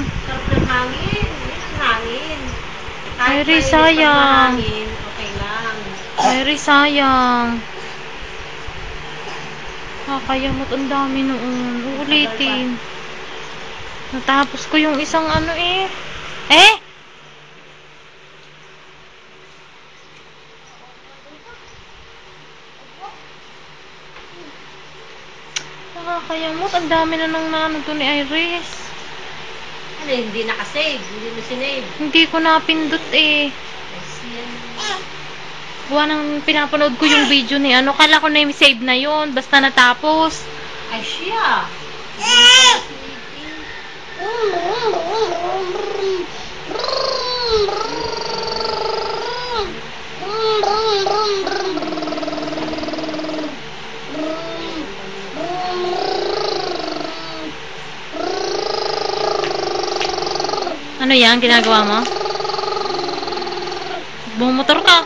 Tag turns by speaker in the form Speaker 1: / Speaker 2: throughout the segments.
Speaker 1: Sarap ng hangin. Hangin.
Speaker 2: Iris, sayang.
Speaker 1: Okay lang.
Speaker 2: Iris, sayang. Kakayamot, ang dami noon. Uulitin. Natapos ko yung isang ano eh. Nakakayamot, ang dami na nang naano to ni Iris.
Speaker 1: Ano, hindi nakasave. Hindi mo sinave.
Speaker 2: Hindi ko napindot eh. Gawa nang pinapanood ko yung video ni ano. Kala ko na yung save na yun. Basta natapos.
Speaker 1: Ay, siya.
Speaker 2: Ano yan? Ginagawa mo? Bumotor ka.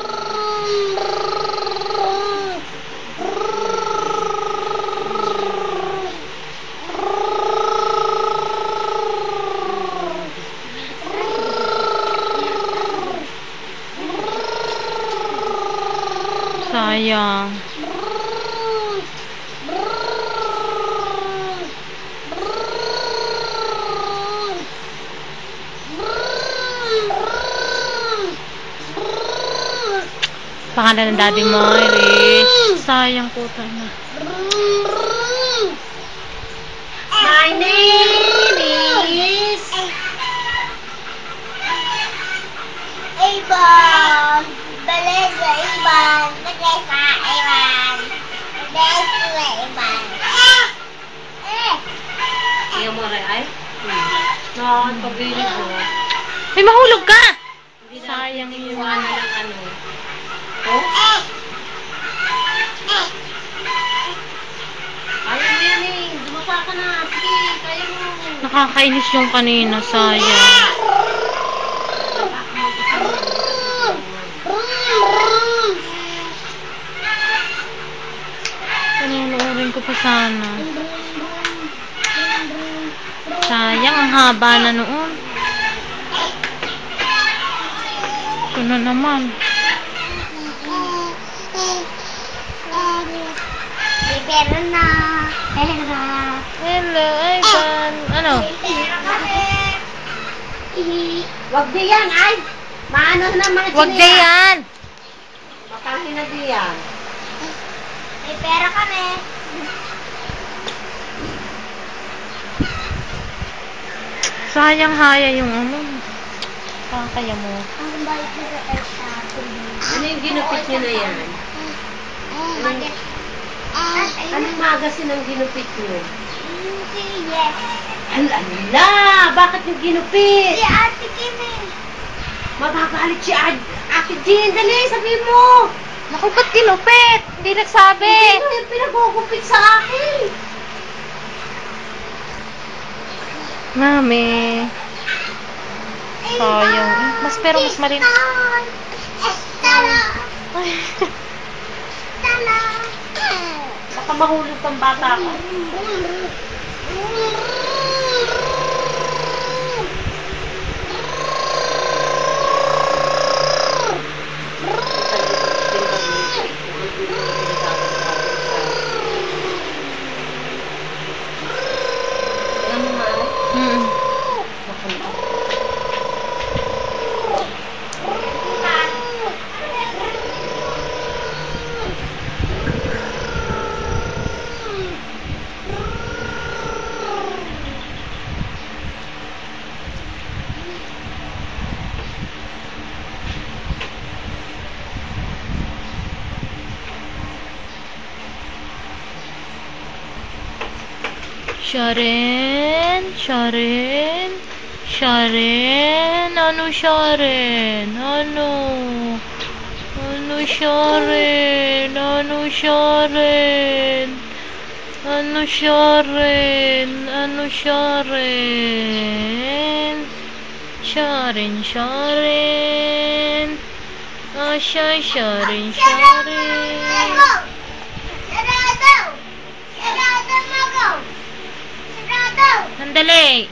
Speaker 2: Sayang. Pangalan ng daddy mo, Iris. Sayang puta na.
Speaker 1: My name is
Speaker 3: Ibon. Balesa Iban. Balesa Iban. Balesa Iban.
Speaker 1: Tingnan mo rin ay. Nakakapagbilig mo.
Speaker 2: May mahulog ka!
Speaker 1: Sayang
Speaker 2: yun.
Speaker 1: yung ano ng ano. Oh? Ayaw mo yan eh. Dumapa ka na. Sige, kaya mo.
Speaker 2: Nakakainis yung kanina, sayang. Panunuorin ko pa sana. Sayang, ang haba na noon. Ito na naman.
Speaker 3: Pero na.
Speaker 2: Hello, Ivan. Ano?
Speaker 1: Wag di yan ay. Maano na mga
Speaker 2: Wag na yan.
Speaker 1: Makahin na di yan.
Speaker 3: May pera kami.
Speaker 2: Sayang haya yung ano. Kaya mo.
Speaker 3: Ang bait na sa
Speaker 1: Ano yung ginupit nyo na yan? Anong magasin ang ginupit nyo?
Speaker 3: Yes.
Speaker 1: Ala! Bakit yung ginupit?
Speaker 3: Si Ate Kimi.
Speaker 1: Magagalit si Ate Jean. Dali, sabihin mo!
Speaker 2: Naku, ba't ginupit? Hindi nagsabi.
Speaker 1: Hindi yung pinagugupit sa akin.
Speaker 2: Mami. Sayang. Pero mas malin.
Speaker 3: Estala. Estala.
Speaker 1: Baka mahulog kang bata ka.
Speaker 2: Sharon? Ano Sharon? Ano Sharon? Oh, Sharon. Sandali.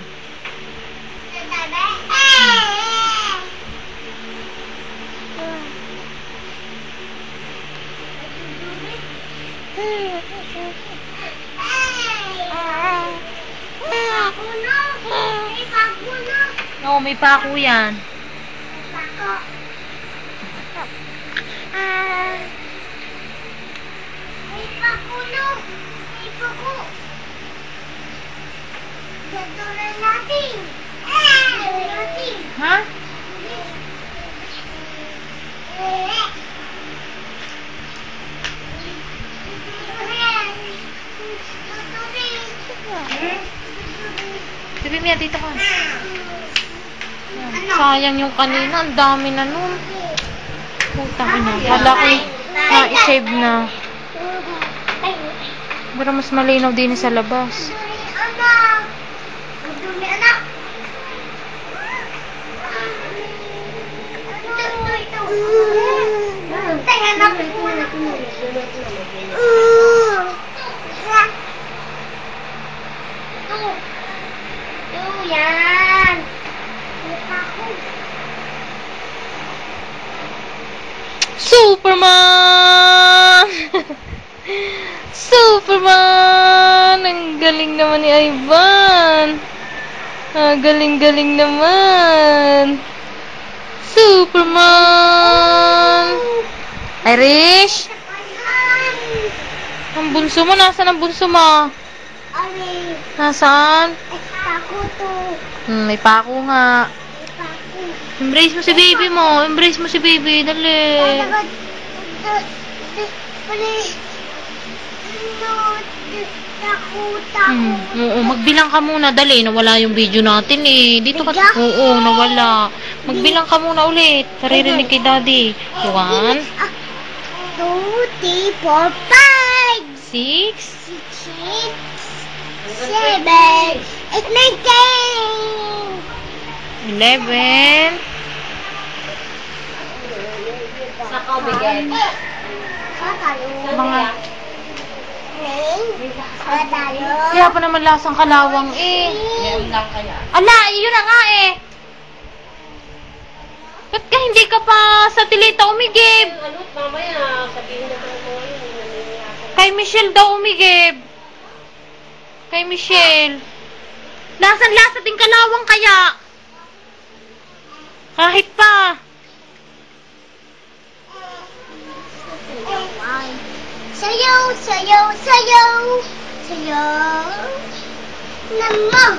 Speaker 2: Oo, may pako yan. Ha? Sabi Mia, dito ka. Sayang yung kanina. Ang dami na nun. Putang ina. Kala ko na-save na. Pero mas malinaw din sa labas.
Speaker 3: Yan.
Speaker 2: Superman! Superman! Ang galing naman ni Ivan. Galing-galing naman. Superman! Irish? Ang bunso mo, nasaan ang bunso mo?
Speaker 3: Ari.
Speaker 2: Nasaan?
Speaker 3: Pako to.
Speaker 2: May pako nga.
Speaker 3: Pako.
Speaker 2: Embrace mo si baby mo. Embrace mo si baby. Dali. Oo, magbilang ka muna. Dali, nawala yung video natin eh. Dito ka. Oo, nawala. Magbilang ka muna ulit. Paririnig kay daddy. 1,
Speaker 3: 2, 3, 4, 5,
Speaker 2: 6,
Speaker 3: 6, 7, 8, 9, 10.
Speaker 2: 11.
Speaker 1: Saka bigay.
Speaker 2: Mga...
Speaker 3: Talo.
Speaker 2: Kaya pa naman lasang kalawang eh.
Speaker 1: Meron lang kaya.
Speaker 2: Ala, yun na nga eh. Ba't ka hindi ka pa sa tilita umigib?
Speaker 1: Ano, mamaya, sabihin na mga yun.
Speaker 2: Kay Michelle daw umigib. Kay Michelle. Lasang-lasa din kalawang kaya. Kahit pa.
Speaker 3: Sayaw, sayaw, sayaw. Sayaw. Naman.